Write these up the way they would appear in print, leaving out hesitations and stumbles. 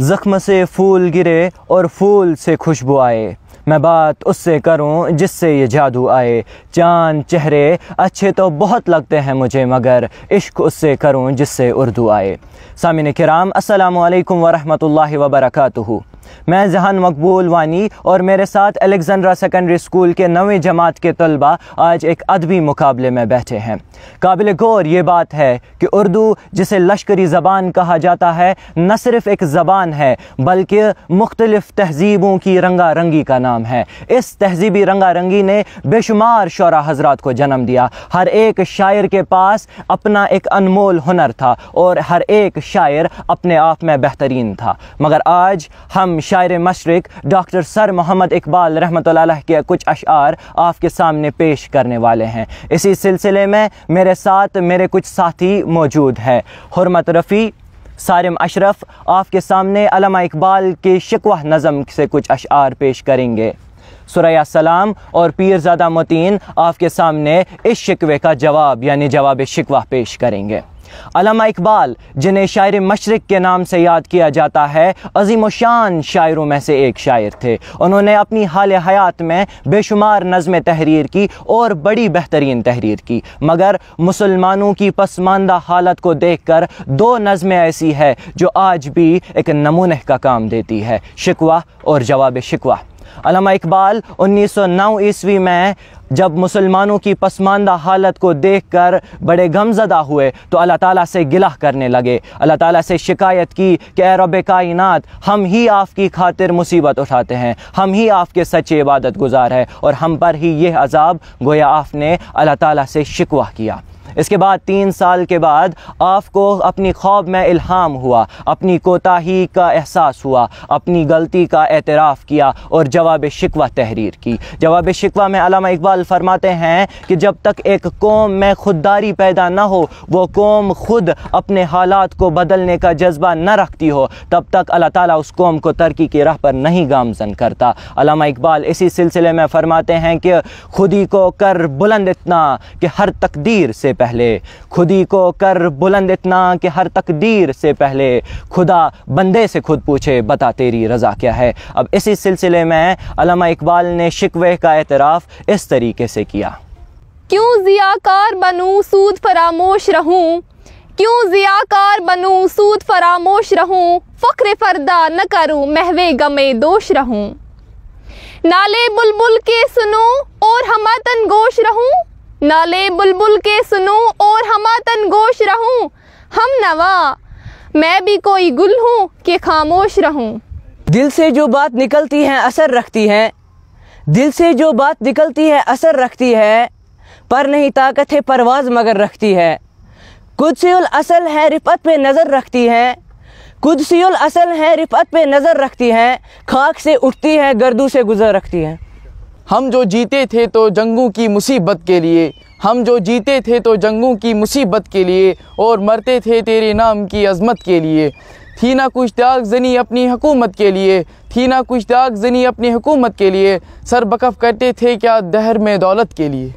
ज़ख्म से फूल गिरे और फूल से खुशबू आए, मैं बात उससे करूं जिससे ये जादू आए। चांद चेहरे अच्छे तो बहुत लगते हैं मुझे, मगर इश्क उससे करूं जिससे उर्दू आए। सामिन किराम, अस्सलामु अलैकुम वरहमतुल्लाहि वबरकातुहू। मैं जहान मकबूल वानी और मेरे साथ अलेक्जेंड्रा सेकेंडरी स्कूल के 9वीं जमात के तलबा आज एक अदबी मुकाबले में बैठे हैं। काबिल गौर ये बात है कि उर्दू, जिसे लश्करी ज़बान कहा जाता है, न सिर्फ़ एक ज़बान है बल्कि मुख्तलिफ़ तहज़ीबों की रंगा रंगी का नाम है। इस तहज़ीबी रंगा रंगी ने बेशुमार शोरा हज़रात को जन्म दिया। हर एक शायर के पास अपना एक अनमोल हुनर था और हर एक शायर अपने आप में बेहतरीन था। मगर आज हम शायर मशरिक डॉक्टर सर मोहम्मद इकबाल रहमतुल्लाह अलैह के कुछ अशआर आपके सामने पेश करने वाले हैं। इसी सिलसिले में मेरे साथ मेरे कुछ साथी मौजूद हैं। हुर्मत रफ़ी, सारिम अशरफ आपके सामने अल्लामा इकबाल के शिकवा नज़म से कुछ अशआर पेश करेंगे। सुरैया सलाम और पीरज़ादा मोतीन आपके सामने इस शिकवे का जवाब यानी जवाब शिकवा पेश करेंगे। अल्लामा इकबाल, जिन्हें शायर मशरिक के नाम से याद किया जाता है, अज़ीम व शान शायरों में से एक शायर थे। उन्होंने अपनी हाल हयात में बेशुमार नज़में तहरीर की और बड़ी बेहतरीन तहरीर की, मगर मुसलमानों की पसमानदा हालत को देखकर 2 नज़में ऐसी है जो आज भी एक नमूने का काम देती है, शिकवा और जवाब शिकवा। अल्लामा इकबाल 1909 ईस्वी में जब मुसलमानों की पसमानदा हालत को देखकर बड़े गमज़दा हुए तो अल्लाह ताला से गिला करने लगे। अल्लाह ताला से शिकायत की कि ए रब कायनात, हम ही आपकी खातिर मुसीबत उठाते हैं, हम ही आपके सच्चे इबादत गुजार हैं और हम पर ही यह अज़ाब। गोया आपने अल्लाह ताला से शिकवा किया। इसके बाद 3 साल के बाद आपको अपनी ख्वाब में इल्हाम हुआ, अपनी कोताही का एहसास हुआ, अपनी गलती का एतराफ़ किया और जवाब शिकवा तहरीर की। जवाब शिकवा में अल्लामा इकबाल फरमाते हैं कि जब तक एक कौम में खुददारी पैदा न हो, वो कौम खुद अपने हालात को बदलने का जज्बा न रखती हो, तब तक अल्लाह ताला उस कौम को तरक्की की राह पर नहीं गामज़न करता। अल्लामा इकबाल इसी सिलसिले में फरमाते हैं कि खुदी को कर बुलंद इतना कि हर तकदीर से पहले, खुदी को कर बुलंद इतना कि हर तकदीर से पहले, खुदा बंदे से खुद पूछे बता तेरी रज़ा क्या है। अब इसी सिलसिले में अल्लामा इकबाल ने शिकवे का एतराफ़ इस तरीके से किया। क्यों ज़ियाकार बनूं सूद फरामोश रहूं, क्यों ज़ियाकार बनूं सूद फरामोश रहूं, फ़क्र फरदा न करूं महवे गमे दोष रहूं। नाले बुलबुल के सुनो और हमातन गोश रहूं, नाले बुलबुल के सुनो और हमातन गोश रहूं। हम नवा मैं भी कोई गुल हूँ कि खामोश रहूं। दिल से जो बात निकलती है असर रखती है, दिल से जो बात निकलती है असर रखती है, पर नहीं ताकत है परवाज़ मगर रखती है। कुदसियुल असल है रिफ़त पे नज़र रखती है, कुदसियुल असल है रिफ़त पे नज़र रखती है, खाक से उठती है गर्दू से गुज़र रखती है। हम जो जीते थे तो जंगों की मुसीबत के लिए, हम जो जीते थे तो जंगों की मुसीबत के लिए, और मरते थे तेरे नाम की अज़मत के लिए। थी ना कुछ दाग ज़नी अपनी हुकूमत के लिए, थी ना कुछ दाग ज़नी अपनी हुकूमत के लिए, सर बकफ करते थे क्या दहर में दौलत के लिए।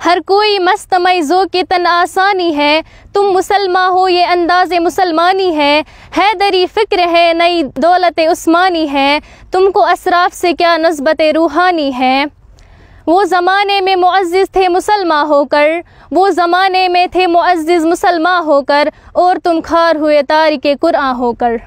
हर कोई मस्त मैज़ो के तन आसानी है, तुम मुसलमान हो ये अंदाज़े मुसलमानी है दरी फ़िक्र है नई दौलत उस्मानी है, तुमको असराफ से क्या नस्बत रूहानी है। वो ज़माने में मुअज़्ज़िज़ थे मुसलमान होकर, वो ज़माने में थे मुअज़्ज़िज़ मुसलमान होकर, और तुम खार हुए तारिके कुरान होकर।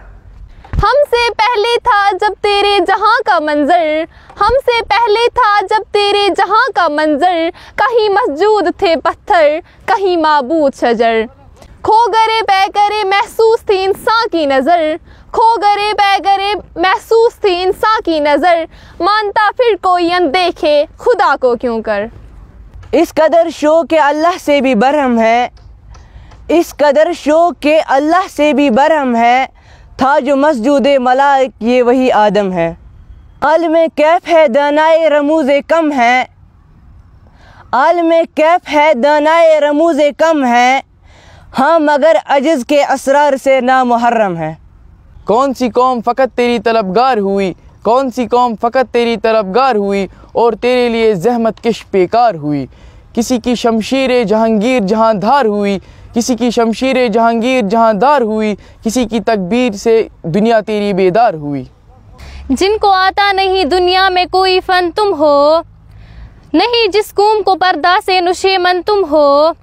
हमसे पहले था जब तेरे जहाँ का मंज़र, हमसे पहले था जब तेरे जहाँ का मंज़र, कहीं मस्जूद थे पत्थर कहीं माबूद शजर। खो गरे बैगरे महसूस थी इंसान की नज़र, खो गरे बैगरे महसूस थी इंसान की नज़र, मानता फिर कोई अनदेखे खुदा को क्यों कर। इस कदर शौक़ के अल्लाह से भी बरहम है, इस कदर शौक़ के अल्लाह से भी बरहम है, था जो मस्जूदे मलाइक ये वही आदम है। आलमे कैफ है दानाए रमूज़े कम है, आलमे कैफ है दानाए रमूज़े कम है, हाँ मगर अजिज़ के असरार से नामुहर्रम है। कौन सी कौम फ़कत तेरी तलबगार हुई, कौन सी कौम फ़कत तेरी तलबगार हुई, और तेरे लिए ज़हमत किश बेकार हुई। किसी की शमशीर जहांगीर जहां धार हुई, किसी की शमशीर जहांगीर जहां दार हुई, किसी की तकबीर से दुनिया तेरी बेदार हुई। जिनको आता नहीं दुनिया में कोई फ़न तुम हो, नहीं जिस कूम को पर्दा से नुशेमन तुम हो,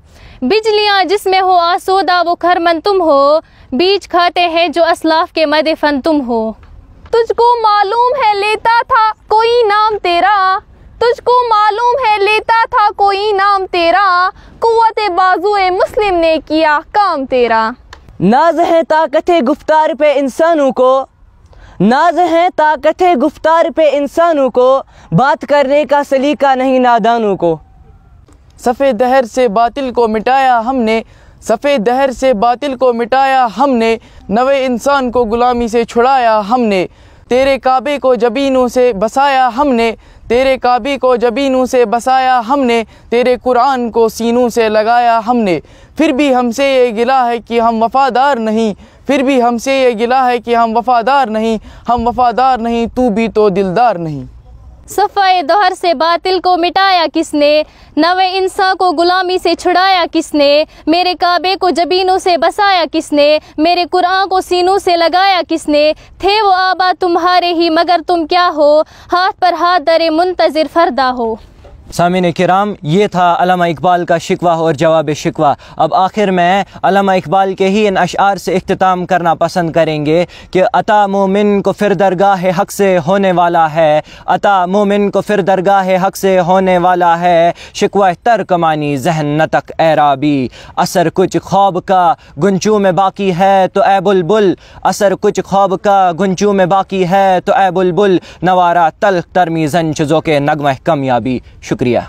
बिजलियाँ जिसमें हो आसोदा वो खरमन तुम हो, बीज खाते हैं जो असलाफ के मद फन तुम हो। तुझको मालूम है लेता था कोई नाम तेरा, तुझको मालूम है लेता था कोई नाम तेरा, कुव्वत बाजुए मुस्लिम ने किया काम तेरा। नाज है ताकत गुफ्तार पे इंसानों को, नाज है ताकत गुफ्तार पे इंसानों को, बात करने का सलीका नहीं नादानों को। सफ़े दहर से बातिल को मिटाया हमने, सफ़े दहर से बातिल को मिटाया हमने, नवे इंसान को गुलामी से छुड़ाया हमने। तेरे काबे को जबीनों से बसाया हमने, तेरे काबे को जबीनों से बसाया हमने, तेरे कुरान को सीनों से लगाया हमने। फिर भी हमसे ये गिला है कि हम वफ़ादार नहीं, फिर भी हमसे ये गिला है कि हम वफ़ादार नहीं, हम वफ़ादार नहीं तू भी तो दिलदार नहीं। सफ़ाए दहर से बातिल को मिटाया किसने, नवे इंसान को गुलामी से छुड़ाया किसने, मेरे काबे को जबीनों से बसाया किसने, मेरे कुरान को सीनों से लगाया किसने। थे वो आबा तुम्हारे ही मगर तुम क्या हो, हाथ पर हाथ धरे मुंतज़िर फरदा हो। सामीन किराम, ये था अल्लामा इकबाल का शिकवा और जवाब शिकवा। अब आखिर में अल्लामा इकबाल के ही इन अशआर से इख्तिताम करना पसंद करेंगे कि अता मोमिन को फिर दरगाह हक़ से होने वाला है, अता मोमिन को फिर दरगाह हक़ से होने वाला है, शिकवा तर्क मानी ज़हन नतक एराबी, असर कुछ ख्वाब का गुंचू में बाकी है तो ए बुलबुल, असर कुछ ख्वाब का गुंचू में बाकी है तो ए बुलबुल, नवारा तल्ख तरमी ज़ंच ज़ो के नगमा कामयाबी। शुक्रिया।